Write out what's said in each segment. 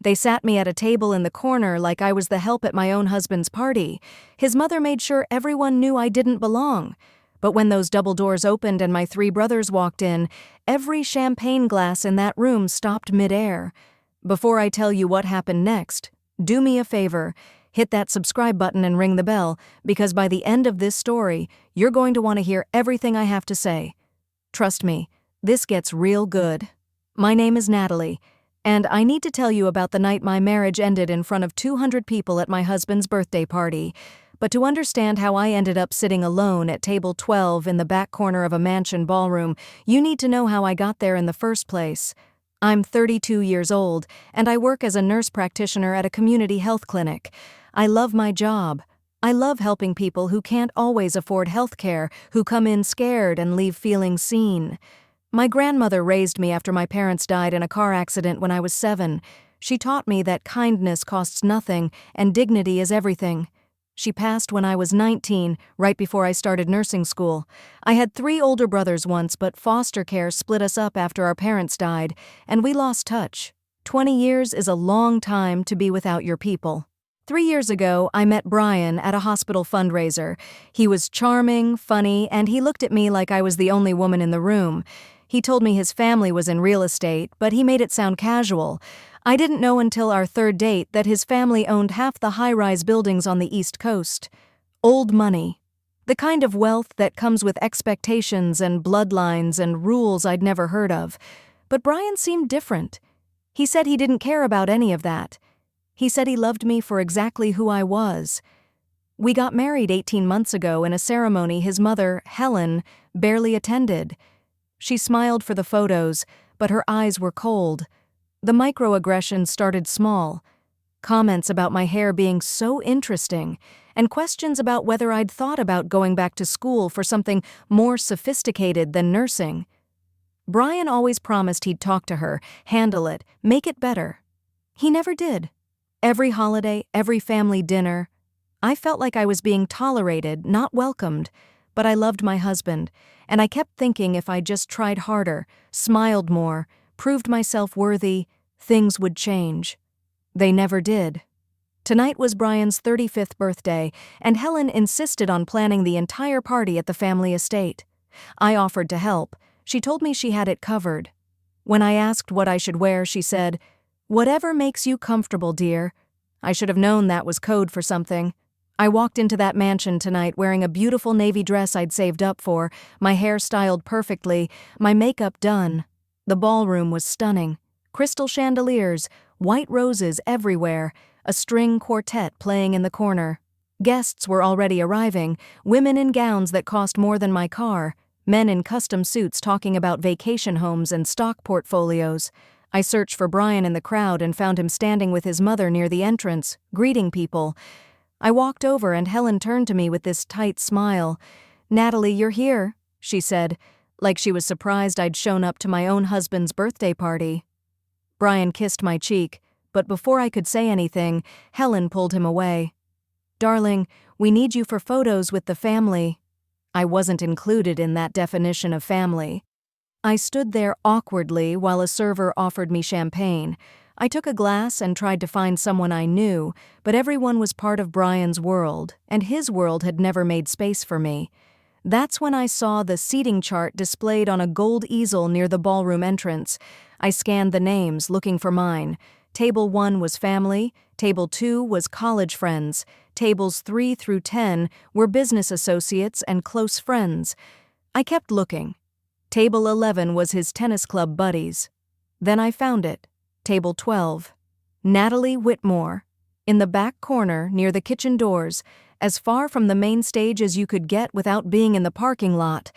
They sat me at a table in the corner like I was the help at my own husband's party. His mother made sure everyone knew I didn't belong. But when those double doors opened and my three brothers walked in, every champagne glass in that room stopped midair. Before I tell you what happened next, do me a favor. Hit that subscribe button and ring the bell, because by the end of this story, you're going to want to hear everything I have to say. Trust me, this gets real good. My name is Natalie, and I need to tell you about the night my marriage ended in front of 200 people at my husband's birthday party. But to understand how I ended up sitting alone at table 12 in the back corner of a mansion ballroom, you need to know how I got there in the first place. I'm 32 years old, and I work as a nurse practitioner at a community health clinic. I love my job. I love helping people who can't always afford health care, who come in scared and leave feeling seen. My grandmother raised me after my parents died in a car accident when I was 7. She taught me that kindness costs nothing and dignity is everything. She passed when I was 19, right before I started nursing school. I had 3 older brothers once, but foster care split us up after our parents died, and we lost touch. 20 years is a long time to be without your people. 3 years ago, I met Brian at a hospital fundraiser. He was charming, funny, and he looked at me like I was the only woman in the room. He told me his family was in real estate, but he made it sound casual. I didn't know until our third date that his family owned half the high-rise buildings on the East Coast. Old money. The kind of wealth that comes with expectations and bloodlines and rules I'd never heard of. But Brian seemed different. He said he didn't care about any of that. He said he loved me for exactly who I was. We got married 18 months ago in a ceremony his mother, Helen, barely attended. She smiled for the photos, but her eyes were cold. The microaggressions started small. Comments about my hair being so interesting, and questions about whether I'd thought about going back to school for something more sophisticated than nursing. Brian always promised he'd talk to her, handle it, make it better. He never did. Every holiday, every family dinner, I felt like I was being tolerated, not welcomed, but I loved my husband, and I kept thinking if I just tried harder, smiled more, proved myself worthy, things would change. They never did. Tonight was Brian's 35th birthday, and Helen insisted on planning the entire party at the family estate. I offered to help. She told me she had it covered. When I asked what I should wear, she said, "Whatever makes you comfortable, dear." I should have known that was code for something. I walked into that mansion tonight wearing a beautiful navy dress I'd saved up for, my hair styled perfectly, my makeup done. The ballroom was stunning. Crystal chandeliers, white roses everywhere, a string quartet playing in the corner. Guests were already arriving, women in gowns that cost more than my car, men in custom suits talking about vacation homes and stock portfolios. I searched for Brian in the crowd and found him standing with his mother near the entrance, greeting people. I walked over and Helen turned to me with this tight smile. "Natalie, you're here," she said, like she was surprised I'd shown up to my own husband's birthday party. Brian kissed my cheek, but before I could say anything, Helen pulled him away. "Darling, we need you for photos with the family." I wasn't included in that definition of family. I stood there awkwardly while a server offered me champagne. I took a glass and tried to find someone I knew, but everyone was part of Brian's world, and his world had never made space for me. That's when I saw the seating chart displayed on a gold easel near the ballroom entrance. I scanned the names, looking for mine. Table 1 was family, Table 2 was college friends, Tables 3 through 10 were business associates and close friends. I kept looking. Table 11 was his tennis club buddies. Then I found it. Table 12. Natalie Whitmore. In the back corner, near the kitchen doors, as far from the main stage as you could get without being in the parking lot.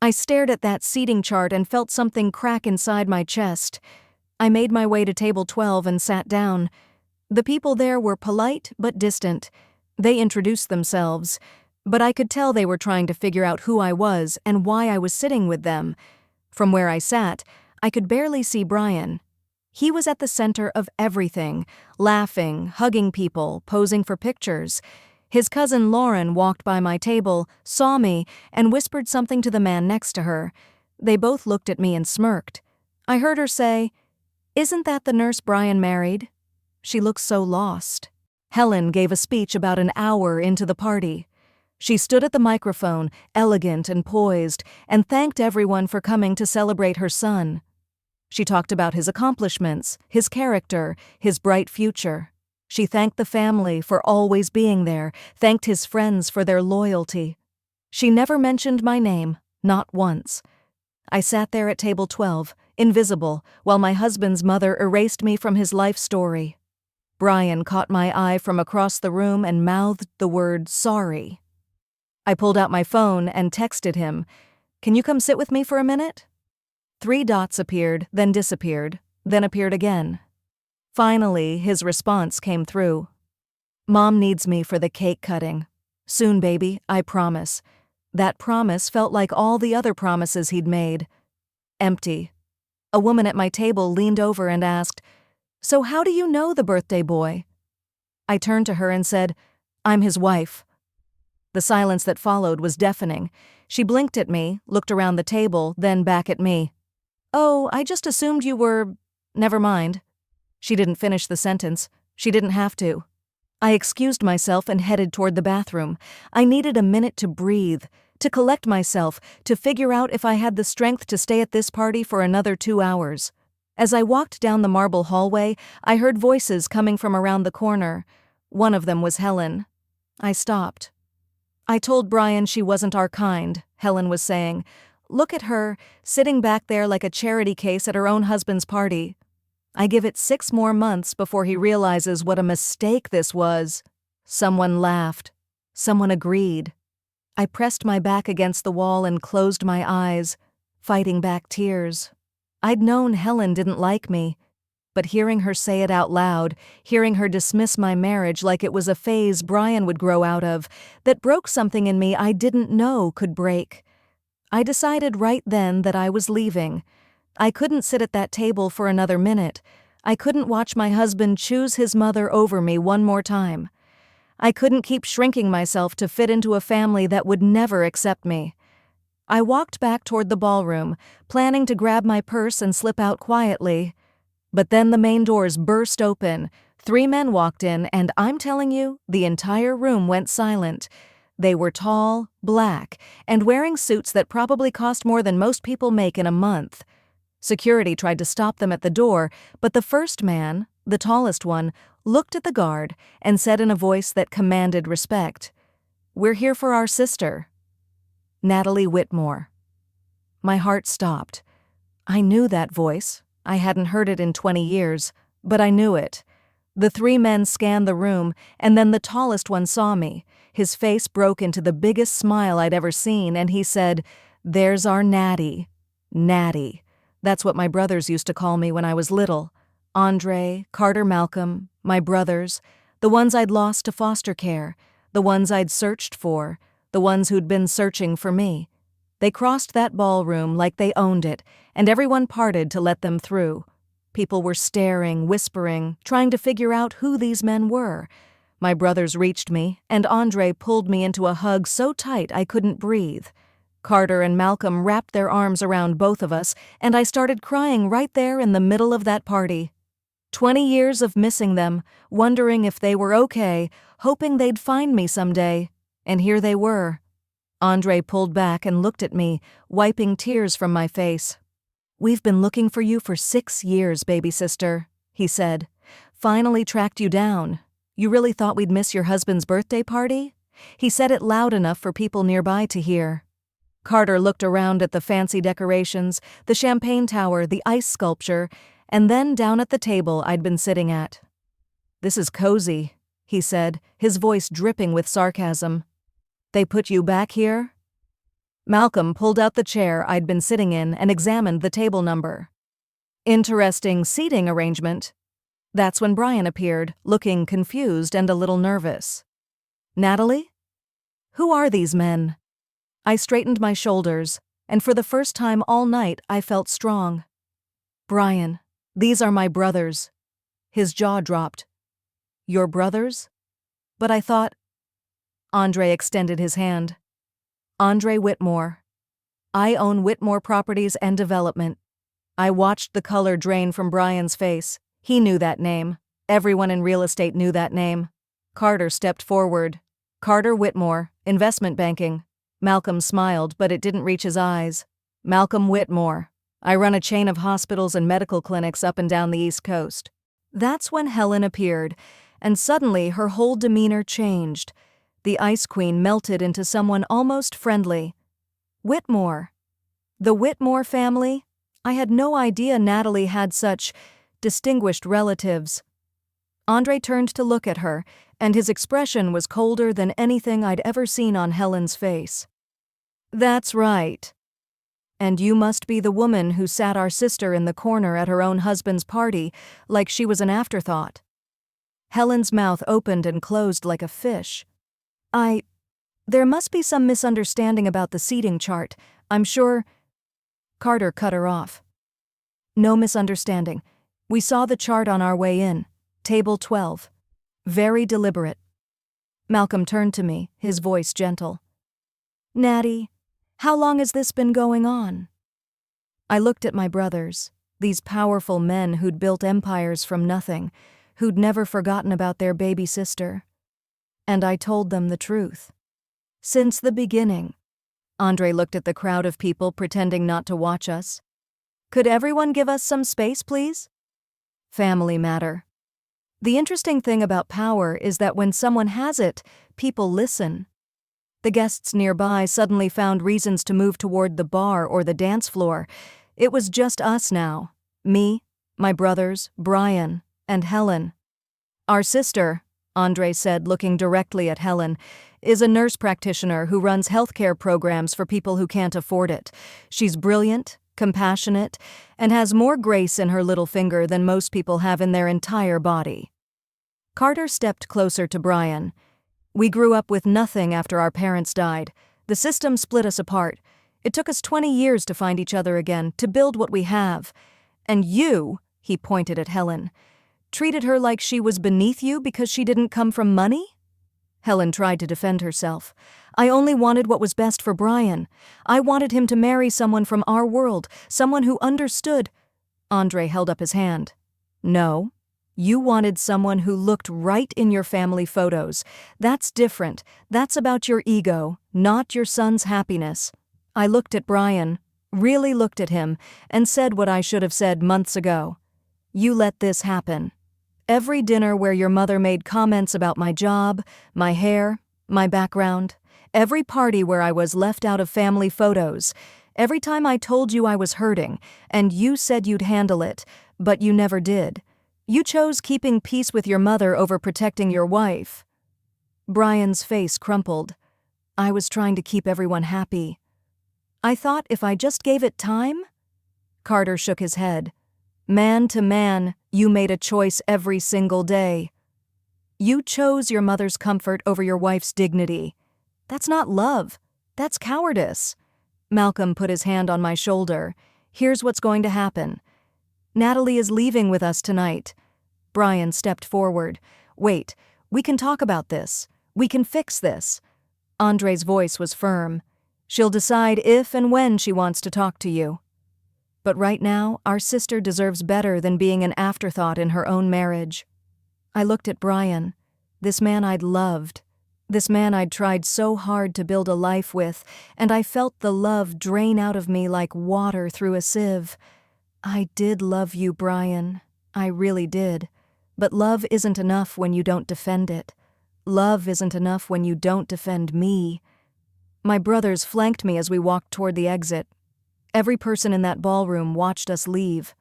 I stared at that seating chart and felt something crack inside my chest. I made my way to table 12 and sat down. The people there were polite but distant. They introduced themselves, but I could tell they were trying to figure out who I was and why I was sitting with them. From where I sat, I could barely see Brian. He was at the center of everything, laughing, hugging people, posing for pictures. His cousin Lauren walked by my table, saw me, and whispered something to the man next to her. They both looked at me and smirked. I heard her say, "Isn't that the nurse Brian married?" She looked so lost. Helen gave a speech about an hour into the party. She stood at the microphone, elegant and poised, and thanked everyone for coming to celebrate her son. She talked about his accomplishments, his character, his bright future. She thanked the family for always being there, thanked his friends for their loyalty. She never mentioned my name, not once. I sat there at table 12, invisible, while my husband's mother erased me from his life story. Brian caught my eye from across the room and mouthed the word sorry. I pulled out my phone and texted him, "Can you come sit with me for a minute?" 3 dots appeared, then disappeared, then appeared again. Finally, his response came through. "Mom needs me for the cake cutting. Soon, baby, I promise." That promise felt like all the other promises he'd made. Empty. A woman at my table leaned over and asked, "So how do you know the birthday boy?" I turned to her and said, "I'm his wife." The silence that followed was deafening. She blinked at me, looked around the table, then back at me. "Oh, I just assumed you were... Never mind." She didn't finish the sentence. She didn't have to. I excused myself and headed toward the bathroom. I needed a minute to breathe, to collect myself, to figure out if I had the strength to stay at this party for another 2 hours. As I walked down the marble hallway, I heard voices coming from around the corner. One of them was Helen. I stopped. "I told Brian she wasn't our kind," Helen was saying. "Look at her, sitting back there like a charity case at her own husband's party. I give it 6 more months before he realizes what a mistake this was." Someone laughed. Someone agreed. I pressed my back against the wall and closed my eyes, fighting back tears. I'd known Helen didn't like me, but hearing her say it out loud, hearing her dismiss my marriage like it was a phase Brian would grow out of, that broke something in me I didn't know could break. I decided right then that I was leaving. I couldn't sit at that table for another minute. I couldn't watch my husband choose his mother over me one more time. I couldn't keep shrinking myself to fit into a family that would never accept me. I walked back toward the ballroom, planning to grab my purse and slip out quietly. But then the main doors burst open. 3 men walked in, and I'm telling you, the entire room went silent. They were tall, black, and wearing suits that probably cost more than most people make in a month. Security tried to stop them at the door, but the first man, the tallest one, looked at the guard and said in a voice that commanded respect, "We're here for our sister, Natalie Whitmore." My heart stopped. I knew that voice. I hadn't heard it in 20 years, but I knew it. The 3 men scanned the room, and then the tallest one saw me. His face broke into the biggest smile I'd ever seen, and he said, "There's our Natty. Natty." That's what my brothers used to call me when I was little. Andre, Carter, Malcolm, my brothers, the ones I'd lost to foster care, the ones I'd searched for, the ones who'd been searching for me. They crossed that ballroom like they owned it, and everyone parted to let them through. People were staring, whispering, trying to figure out who these men were. My brothers reached me, and Andre pulled me into a hug so tight I couldn't breathe. Carter and Malcolm wrapped their arms around both of us, and I started crying right there in the middle of that party. 20 years of missing them, wondering if they were okay, hoping they'd find me someday. And here they were. Andre pulled back and looked at me, wiping tears from my face. "We've been looking for you for 6 years, baby sister," he said. "Finally tracked you down. You really thought we'd miss your husband's birthday party?" He said it loud enough for people nearby to hear. Carter looked around at the fancy decorations, the champagne tower, the ice sculpture, and then down at the table I'd been sitting at. "This is cozy," he said, his voice dripping with sarcasm. "They put you back here?" Malcolm pulled out the chair I'd been sitting in and examined the table number. "Interesting seating arrangement." That's when Brian appeared, looking confused and a little nervous. "Natalie? Who are these men?" I straightened my shoulders, and for the first time all night I felt strong. "Brian, these are my brothers." His jaw dropped. "Your brothers?" But I thought... Andre extended his hand. "Andre Whitmore. I own Whitmore Properties and Development." I watched the color drain from Brian's face. He knew that name. Everyone in real estate knew that name. Carter stepped forward. Carter Whitmore, investment banking. Malcolm smiled, but it didn't reach his eyes. Malcolm Whitmore. I run a chain of hospitals and medical clinics up and down the East Coast. That's when Helen appeared, and suddenly her whole demeanor changed. The Ice Queen melted into someone almost friendly. Whitmore. The Whitmore family? I had no idea Natalie had such distinguished relatives. Andre turned to look at her, and his expression was colder than anything I'd ever seen on Helen's face. That's right. And you must be the woman who sat our sister in the corner at her own husband's party like she was an afterthought. Helen's mouth opened and closed like a fish. There must be some misunderstanding about the seating chart. I'm sure. Carter cut her off. No misunderstanding. We saw the chart on our way in. Table 12. Very deliberate. Malcolm turned to me, his voice gentle. Natty, how long has this been going on? I looked at my brothers, these powerful men who'd built empires from nothing, who'd never forgotten about their baby sister. And I told them the truth. Since the beginning. Andre looked at the crowd of people pretending not to watch us. Could everyone give us some space, please? Family matter. The interesting thing about power is that when someone has it, people listen. The guests nearby suddenly found reasons to move toward the bar or the dance floor. It was just us now. Me, my brothers, Brian, and Helen. Our sister, Andre said, looking directly at Helen, is a nurse practitioner who runs healthcare programs for people who can't afford it. She's brilliant, compassionate, and has more grace in her little finger than most people have in their entire body. Carter stepped closer to Brian. We grew up with nothing after our parents died. The system split us apart. It took us 20 years to find each other again, to build what we have. And you, he pointed at Helen, treated her like she was beneath you because she didn't come from money? Helen tried to defend herself. I only wanted what was best for Brian. I wanted him to marry someone from our world, someone who understood. Andre held up his hand. No. You wanted someone who looked right in your family photos. That's different. That's about your ego, not your son's happiness. I looked at Brian, really looked at him, and said what I should have said months ago. You let this happen. Every dinner where your mother made comments about my job, my hair, my background, every party where I was left out of family photos, every time I told you I was hurting, and you said you'd handle it, but you never did. You chose keeping peace with your mother over protecting your wife. Brian's face crumpled. I was trying to keep everyone happy. I thought if I just gave it time? Carter shook his head. Man to man, you made a choice every single day. You chose your mother's comfort over your wife's dignity. That's not love. That's cowardice. Malcolm put his hand on my shoulder. Here's what's going to happen. Natalie is leaving with us tonight. Brian stepped forward. Wait, we can talk about this. We can fix this. Andre's voice was firm. She'll decide if and when she wants to talk to you. But right now, our sister deserves better than being an afterthought in her own marriage. I looked at Brian, this man I'd loved, this man I'd tried so hard to build a life with, and I felt the love drain out of me like water through a sieve. I did love you, Brian. I really did. But love isn't enough when you don't defend it. Love isn't enough when you don't defend me. My brothers flanked me as we walked toward the exit. Every person in that ballroom watched us leave.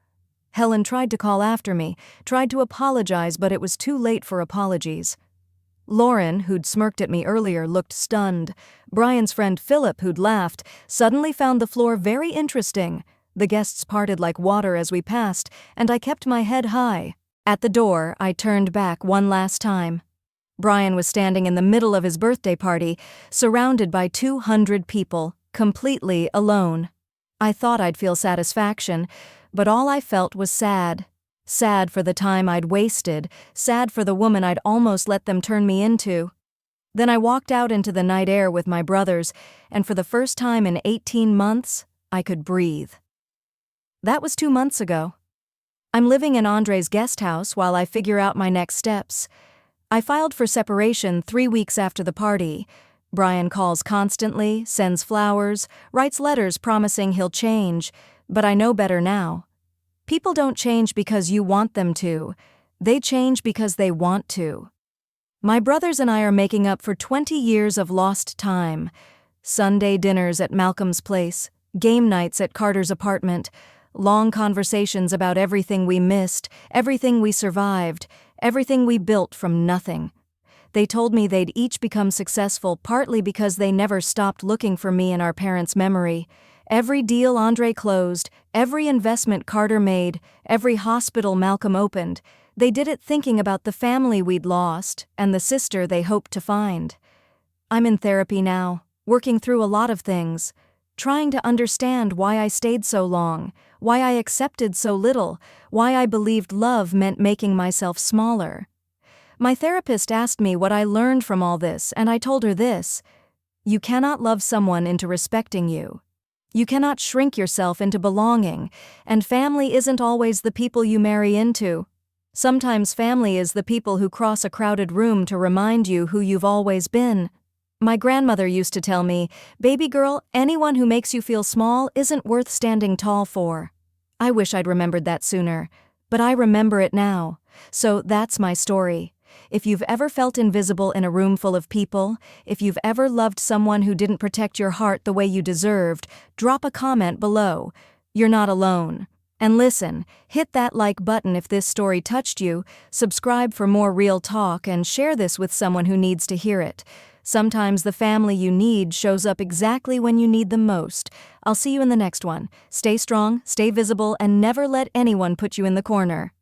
Helen tried to call after me, tried to apologize, but it was too late for apologies. Lauren, who'd smirked at me earlier, looked stunned. Brian's friend Philip, who'd laughed, suddenly found the floor very interesting. The guests parted like water as we passed, and I kept my head high. At the door, I turned back one last time. Brian was standing in the middle of his birthday party, surrounded by 200 people, completely alone. I thought I'd feel satisfaction, but all I felt was sad. Sad for the time I'd wasted, sad for the woman I'd almost let them turn me into. Then I walked out into the night air with my brothers, and for the first time in 18 months, I could breathe. That was 2 months ago. I'm living in Andre's guest house while I figure out my next steps. I filed for separation 3 weeks after the party. Brian calls constantly, sends flowers, writes letters promising he'll change, but I know better now. People don't change because you want them to. They change because they want to. My brothers and I are making up for 20 years of lost time. Sunday dinners at Malcolm's place, game nights at Carter's apartment, long conversations about everything we missed, everything we survived, everything we built from nothing. They told me they'd each become successful partly because they never stopped looking for me in our parents' memory. Every deal Andre closed, every investment Carter made, every hospital Malcolm opened, they did it thinking about the family we'd lost and the sister they hoped to find. I'm in therapy now, working through a lot of things, trying to understand why I stayed so long, why I accepted so little, why I believed love meant making myself smaller. My therapist asked me what I learned from all this, and I told her this: you cannot love someone into respecting you. You cannot shrink yourself into belonging, and family isn't always the people you marry into. Sometimes family is the people who cross a crowded room to remind you who you've always been. My grandmother used to tell me, "Baby girl, anyone who makes you feel small isn't worth standing tall for." I wish I'd remembered that sooner, but I remember it now. So that's my story. If you've ever felt invisible in a room full of people, if you've ever loved someone who didn't protect your heart the way you deserved, drop a comment below. You're not alone. And listen, hit that like button if this story touched you, subscribe for more real talk, and share this with someone who needs to hear it. Sometimes the family you need shows up exactly when you need them most. I'll see you in the next one. Stay strong, stay visible, and never let anyone put you in the corner.